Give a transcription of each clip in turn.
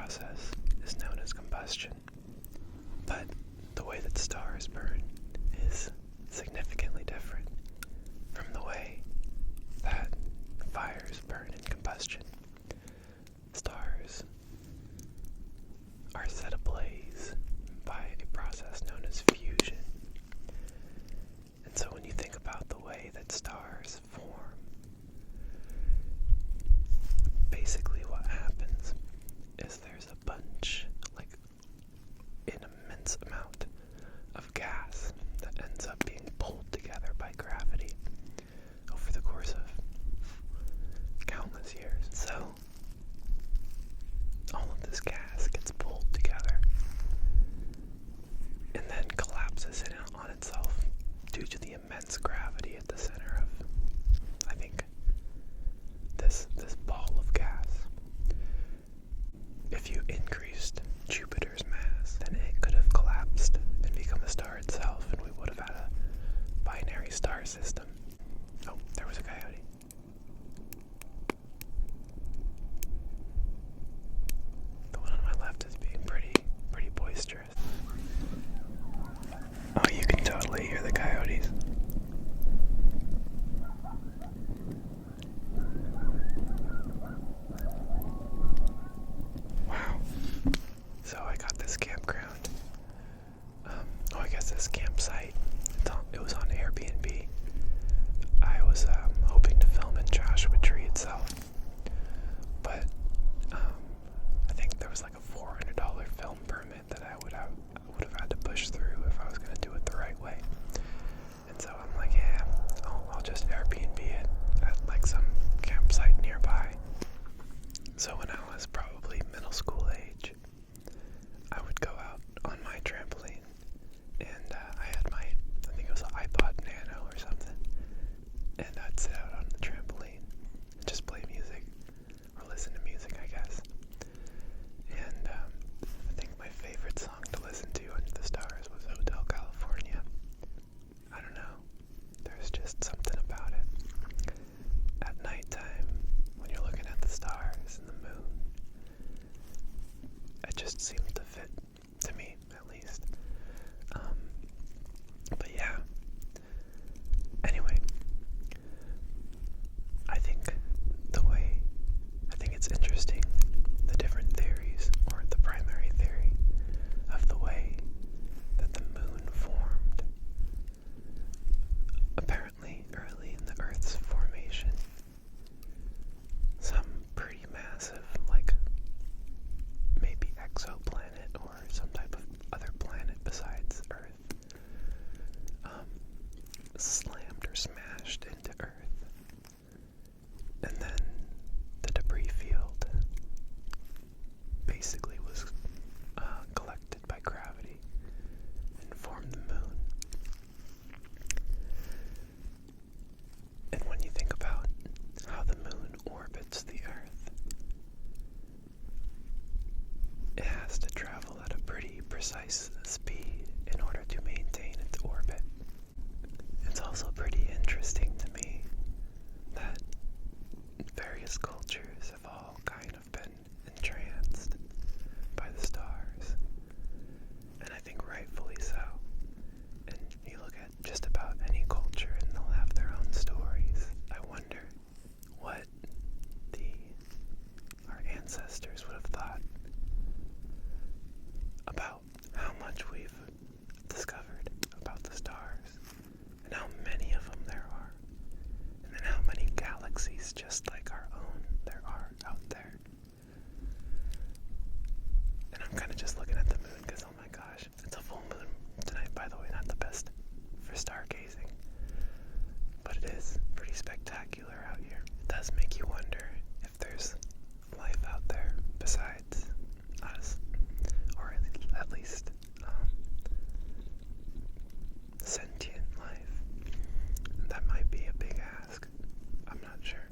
process is known as combustion. But the way that stars burn is significantly different from the way that fires burn in combustion. Stars are set ablaze by a process known as fusion. And so when you think about the way that stars form, basically what happens is there's a bunch, like an immense amount of gas that ends up being pulled together by gravity over the course of countless years. So all of this gas gets pulled together and then collapses in on itself due to the immense gravity at the center of, I think, this ball of gas. If you increased Jupiter's mass, then it could have collapsed and become a star itself, and we would have had a binary star system. Oh, there was a coyote. The one on my left is being pretty boisterous. Oh, you can totally hear the coyotes. Wow. So I got this campground. I guess this campsite. It was on Airbnb. I was hoping to film in Joshua Tree itself, but I think there was like a $400 film permit that I would have had to push through if I was going to do it the right way. And so I'm like, yeah, I'll just Airbnb it at like some campsite nearby. So when I was probably middle school age, I would go out on my trampoline, and I had I think it was an iPod Nano or something, and I'd sit out on the trampoline and just play music, or listen to music, I guess. And I think my favorite song to listen to under the stars was Hotel California. I don't know, there's just something about it. At nighttime, when you're looking at the stars and the moon, it just seemed to fit, to me at least. But yeah, anyway, I think it's interesting, the different theories, or the primary theory of the way that the moon formed. Apparently, early in the Earth's formation, some pretty massive, like maybe exoplanet or some type of other planet besides Earth, slammed or smashed into Earth, and then the debris field basically was collected by gravity and formed the moon. And when you think about how the moon orbits the Earth, it has to travel at a pretty precise speed in order to maintain its orbit. It's also pretty interesting to me that various cultures have all kind of been entranced by the stars, and I think rightfully so. And you look at just about any culture and they'll have their own stories. I wonder what our ancestors would have thought about how much we've discovered about the stars, and how many of them there are, and then how many galaxies just like our own there are out there. And I'm kind of just looking at the moon because, oh my gosh, it's a full moon tonight, by the way, not the best for stargazing, but it is pretty spectacular out here. It does make you wonder if there's life out there besides us, or at least sentient life. That might be a big ask. I'm not sure.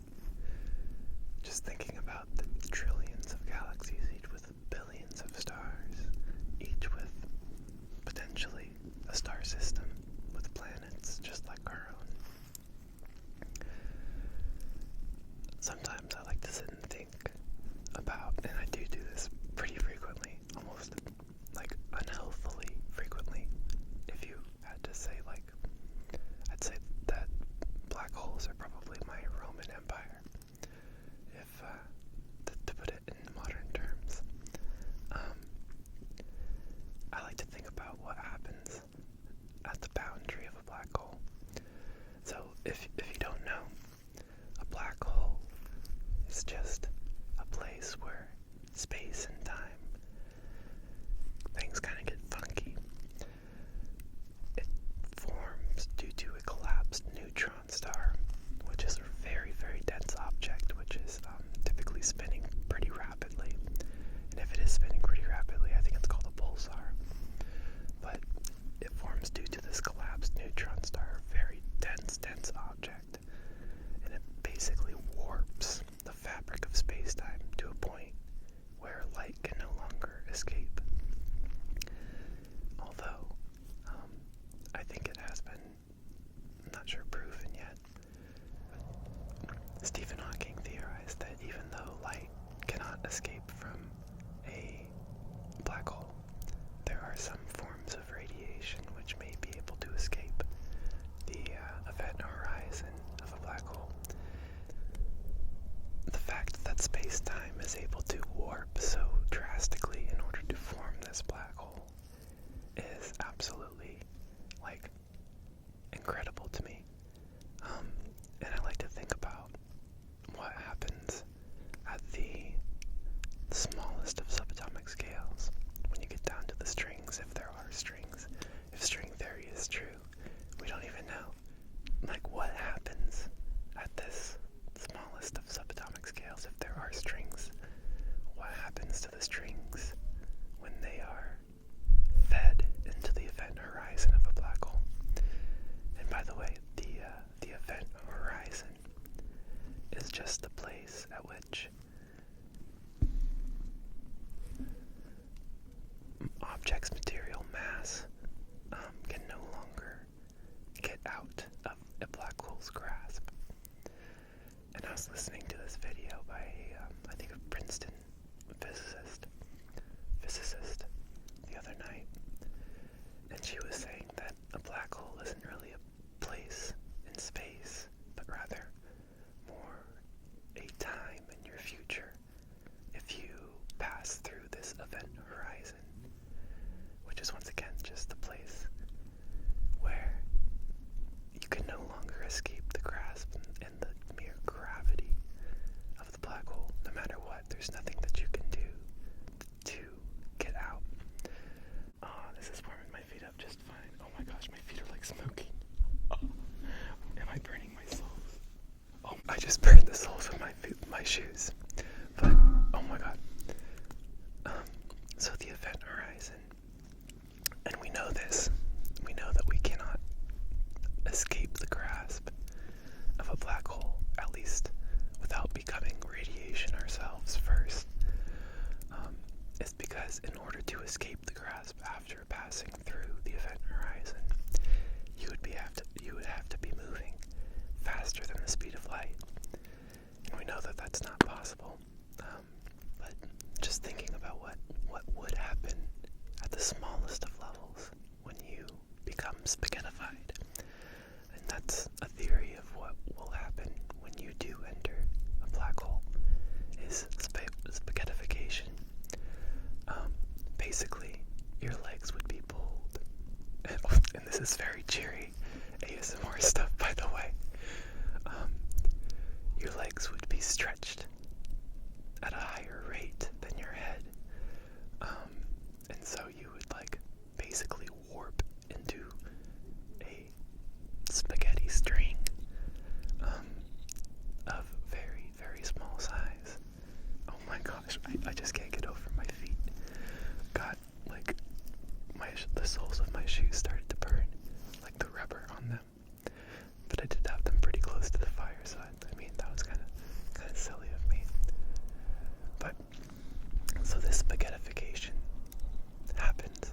Just thinking about the trillions of galaxies, each with billions of stars. if you don't know, a black hole is just a place where space and time, things kind of get funky. It forms due to a collapsed neutron star, which is a very, very dense object, which is typically spinning pretty rapidly. And if it is spinning pretty rapidly, I think it's called a pulsar. But it forms due to this collapsed neutron star, a very dense object. And it basically warps the fabric of space-time to a point where light can no longer escape. Although, I think it has been, I'm not sure, proven yet. But Stephen Hawking theorized that even though light cannot escape from a black hole, there are some forms of radiation which may be able to escape the event horizon of a black hole. The fact that space-time is able to warp so drastically in order to form this black hole is absolutely, incredible to me. And I like to think about what happens at the smallest of subatomic scales when you get down to the strings, if there are strings. If string theory is true, we don't even know. What happens at this smallest of subatomic scales if there are strings? What happens to the strings when they are fed into the event horizon of a black hole? And by the way, the event horizon is just the place at which objects' material mass can no longer get out of a black hole's grasp. And I was listening to this video by I think a Princeton physicist the other night, and she was saying that a black hole isn't really a place in space, but rather more a time in your future if you pass through this event horizon, which is once again just the place where you can no longer escape the grasp and the mere gravity of the black hole. No matter what, there's nothing that you can do to get out. Oh, this is warming my feet up just fine. Oh my gosh, my feet are smoking. Oh, am I burning my soles? Oh, I just burned the soles of my shoes. But, oh my god. So the event horizon, and we know this. We know that we cannot escape the grasp of a black hole, at least without becoming radiation ourselves first. It's because in order to escape the grasp after passing through the event horizon, you would have to be moving faster than the speed of light. And we know that that's not possible. But just thinking about what would happen at the smallest of levels when you become spaghettified. And that's a theory of what will happen when you do enter a black hole, is spaghettification. Basically, your legs would be pulled. And this is very cheery ASMR stuff, by the way. Your legs would be stretched at a higher rate than your head. And so you would basically warp into a spaghetti string of very, very small size. Oh my gosh, I just can't get over my feet. Got the soles of my shoes started to burn, the rubber on them. But I did have them pretty close to the fire, so I mean that was kind of silly of me. But so this spaghettification happens,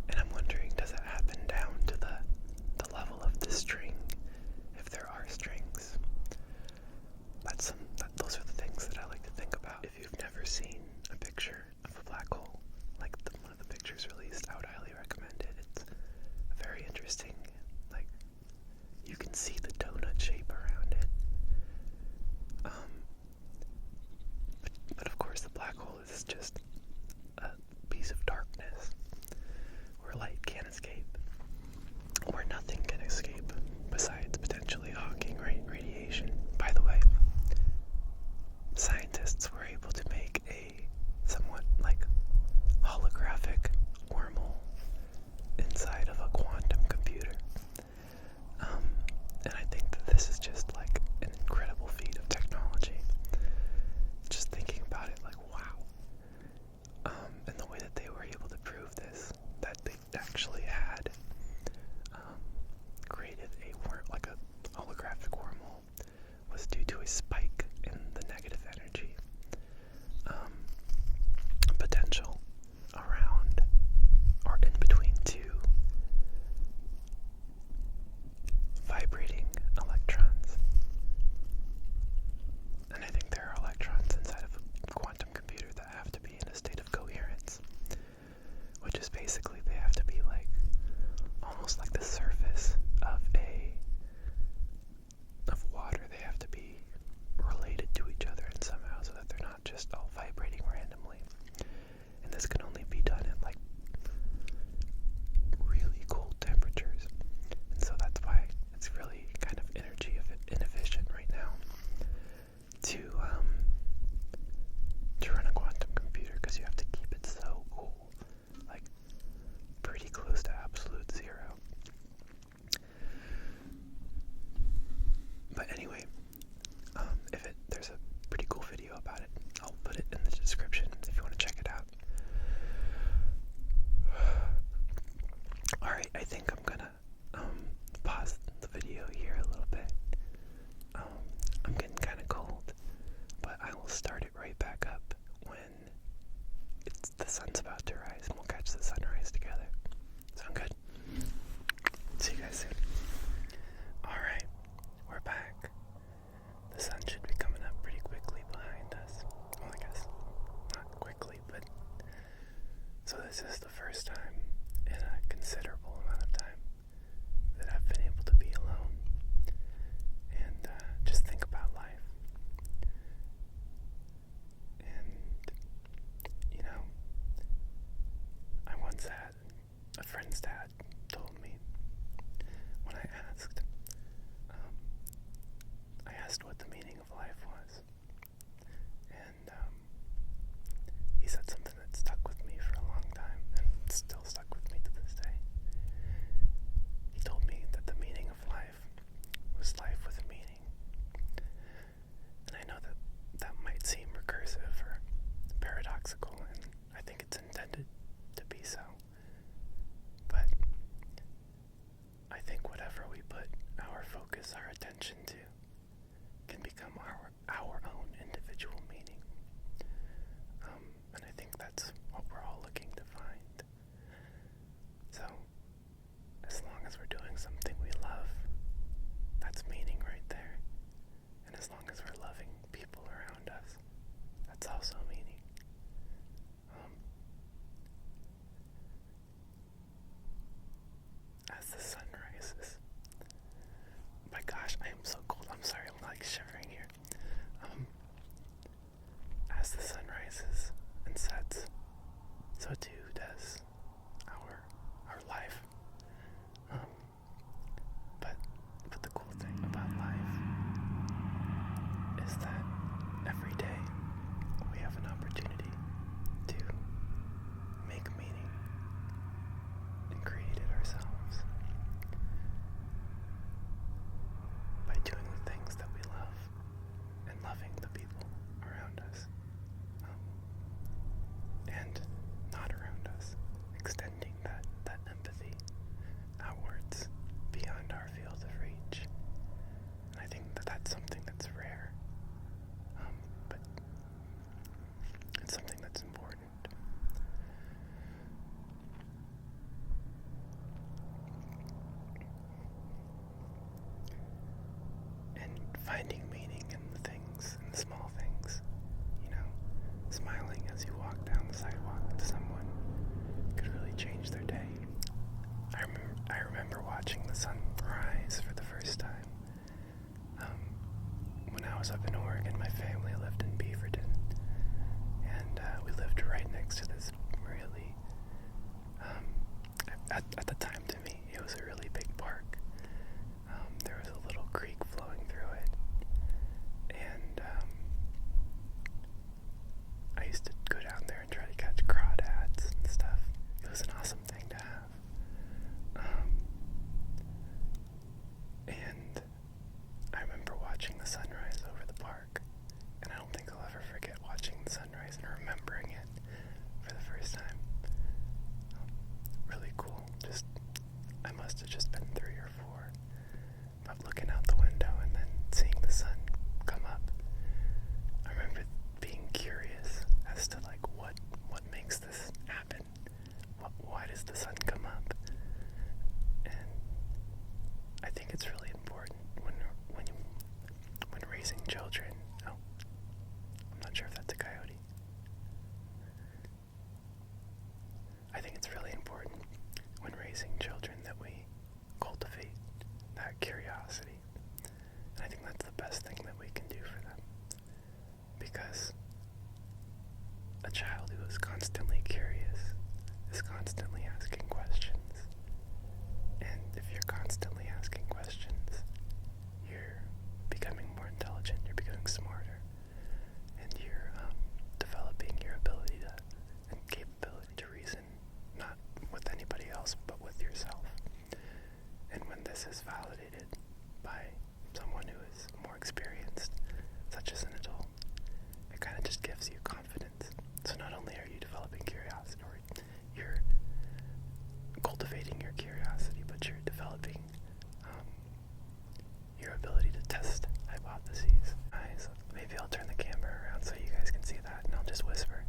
and I'm wondering, does it happen down to the level of the string, if there are strings? Those are the things that I like to think about. If you've never seen a picture of a black hole, one of the pictures released, I would highly recommend it. It's very interesting. You can see the donut shape around it. But of course the black hole is just a piece of darkness where light can't escape, where nothing can escape besides potentially sun's about to rise, and we'll catch the sunrise together. Sound good? See you guys soon. Alright, we're back. The sun should be coming up pretty quickly behind us. Well, I guess not quickly, but... So this is the first time in a considerable amount of time that I've been able to be alone and just think about life. And, you know, I once had a friend's dad told me when I asked what the meaning of life was. And he said something that stuck with me for a long time, and it's still stuck with me to this day. He told me that the meaning of life was life with meaning. And I know that that might seem recursive or paradoxical, and I think it's intended to be so. But I think whatever we put our focus, our attention to, can become our own individual meaning. And I think that's what we're all looking to find. So, as long as we're doing something we love, that's meaning right there. And as long as we're loving people around us, that's also meaning. As the sun rises, my gosh, I am so cold. I'm sorry, I'm like shivering here. As the sun rises and sets, so too does our life. But the cool thing about life is that every day we have an opportunity to make meaning and create it ourselves by doing the things that we love and loving the people around us, and not around us, extending that empathy outwards beyond our field of reach. And I think that that's something that's rare, but it's something that's important. And finding meaning in the things, in the small things, you know, smiling as you walk down the sidewalk with someone could really change their day. I remember watching the sun rise for the first time when I was up in Oregon. My family lived in Beaverton, and we lived right next to this really, at the time to me, it was a really big park. There was a little creek flowing through it, and I used to go down there and try to catch crawdads and stuff. It was an awesome thing to have. And I remember watching the sunrise over the park, and I don't think I'll ever forget watching the sunrise and remembering it for the first time. Really cool. I must have just been 3 or 4. But looking out the window and then seeing the sun come up, I remember being curious as to like what makes this happen. Why does the sun come up? And I think it's really important when raising children. Oh, I'm not sure if that's a coyote. I think it's really important when raising children that we cultivate that curiosity. And I think that's the best thing that we can do for them. Because a child who is constantly curious is constantly asking questions. And if you're constantly asking questions, you're becoming more intelligent, you're becoming smarter, and you're developing your ability and capability to reason, not with anybody else, but with yourself. And when this is validated by someone who is more experienced, such as an adult, it kind of just gives you confidence. So not only are you developing curiosity, or you're cultivating your curiosity, but you're developing your ability to test hypotheses. So maybe I'll turn the camera around so you guys can see that, and I'll just whisper.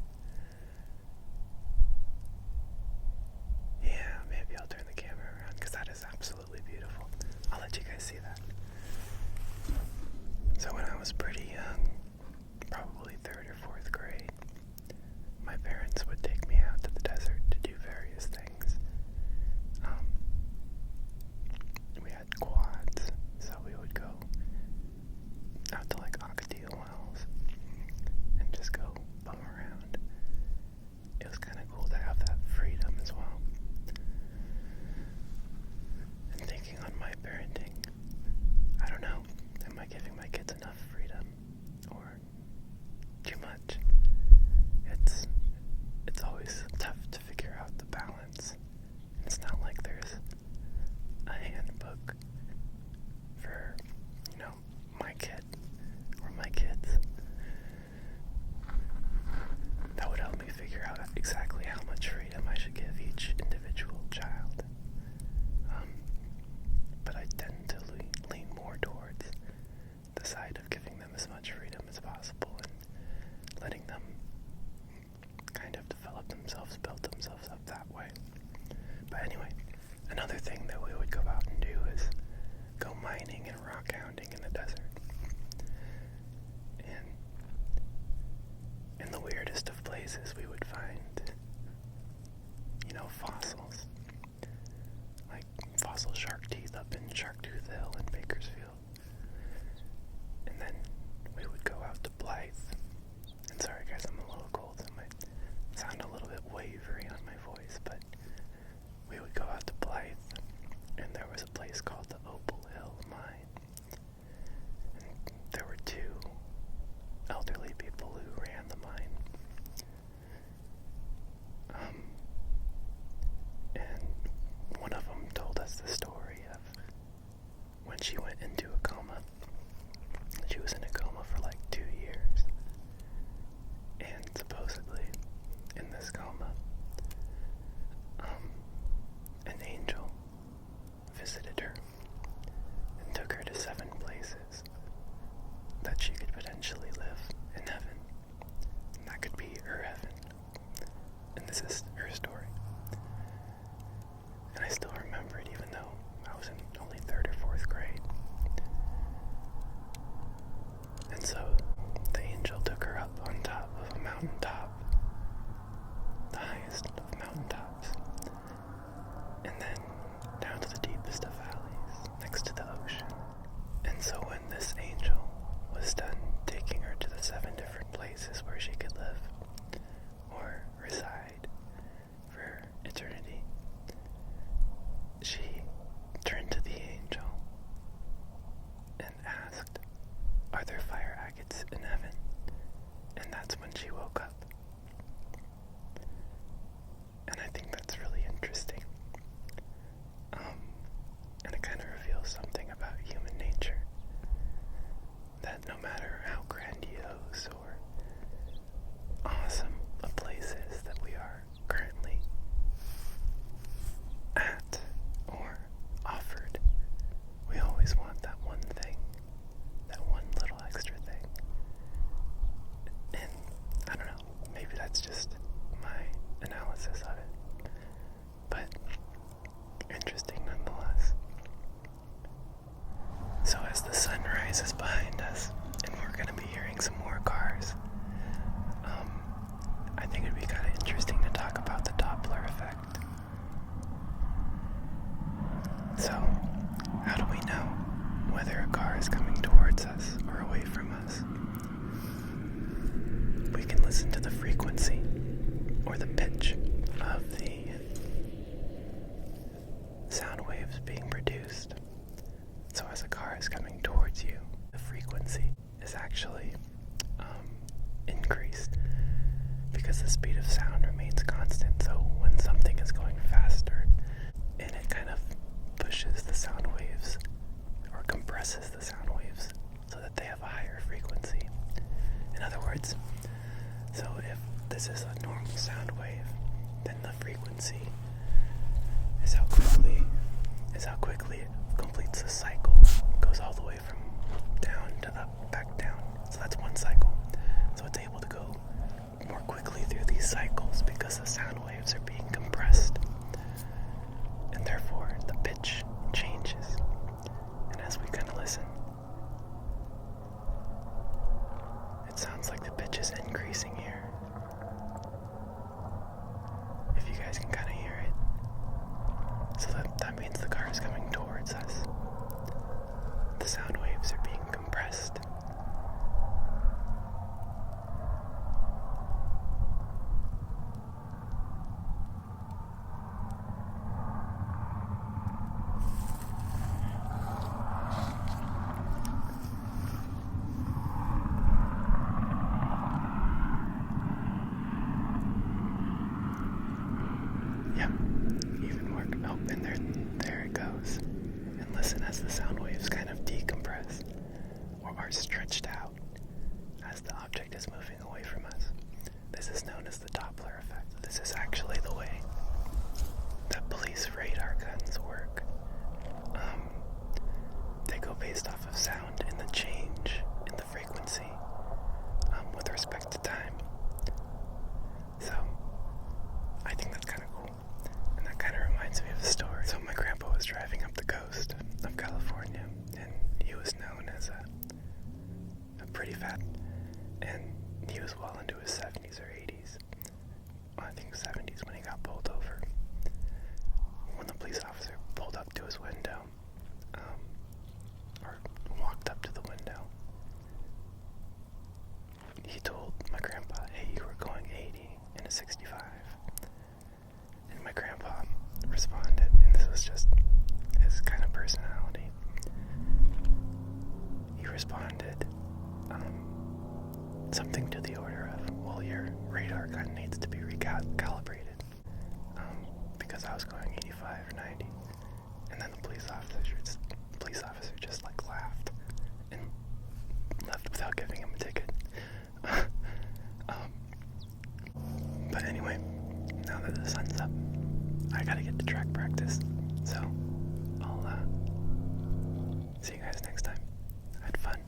was kind of cool to have that freedom as well. And thinking on my parenting, I don't know, am I giving my kids enough freedom or too much? It's always tough to figure out the balance. It's not like there's a handbook for, my kid or my kids that would help me figure out exactly how much freedom I should give each individual child. But I tend to lean more towards the side of giving them as much freedom as possible and letting them kind of develop themselves, build themselves up that way. But anyway, another thing that we would go out and do is go mining and rock hounding in the desert. And in the weirdest of places we would find, fossils. Like fossil shark teeth up in Sharktooth Hill in Bakersfield. And then we would go out to Blythe. And sorry guys, I'm a little cold, so it might sound a little bit wavery on my voice, but we would go out to Blythe, and there was a place called the Opal Hill Mine. And there were two elderly people who ran the mine. And one of them told us the story of when she went into a coma. She was in a coma for like 2 years. And supposedly, in this coma, an angel visited her and took her to 7 places that she could potentially live in heaven. And that could be her heaven. And this is her story. And I still remember it even though I was in only 3rd or 4th grade. And so the angel took her up on top of a mountaintop, the highest of mountaintops, and then down to the deepest of valleys, next to the ocean. And so when this angel was done taking her to the 7 different places where she could live or reside for eternity, she turned to the angel and asked, "Are there fire agates in heaven?" And that's when she woke up. And I think that's really interesting. And it kind of reveals something about human nature. That no matter how grandiose or awesome a place is that we are currently at or offered, we always want that one thing, that one little extra thing. And I don't know, maybe that's just my analysis of it, but interesting nonetheless. So as the sun rises behind us, and we're going to be hearing some more cars, I think it'd be kind of interesting to talk about the Doppler effect. So, how do we know whether a car is coming towards us or away from us? We can listen to the frequency or the pitch of the sound waves being produced. So as a car is coming towards you, the frequency is actually increased because the speed of sound remains constant. So when something is going faster, and it kind of pushes the sound waves or compresses the sound waves so that they have a higher frequency. In other words, so if this is a normal sound wave, then the frequency is how quickly it completes the cycle. It goes all the way from down to up, back down. So that's one cycle. So it's able to go more quickly through these cycles because the sound waves are being compressed. And therefore, the pitch changes. And as we kind of listen, it sounds like the pitch is increasing here. If you guys can kind of hear it. So that means the car is coming towards us. The sound waves are being compressed. Oh, and there it goes. And listen as the sound waves kind of decompress or are stretched out as the object is moving away from us. This is known as the Doppler effect. This is actually the way that police radar guns work. They go based off of sound and the change in the frequency with respect to time. So, I think that's kind of cool. And that kind of reminds me of a story. So my grandpa was driving up the coast of California, and he was known as a pretty fat, and he was well into his 70s or 80s. Well, I think 70s when he got pulled over. When the police officer pulled up to his window, or walked up to the window, he told my grandpa, hey, you were going 80 in a 65. And my grandpa responded, and this was just his kind of personality. He responded, something to the order of, well, your radar gun needs to be recalibrated, because I was going 85 or 90. And then the police officer just like laughed and left without giving him a ticket. But anyway, now that the sun's up, I gotta get to track practice. So I'll see you guys next time. I had fun.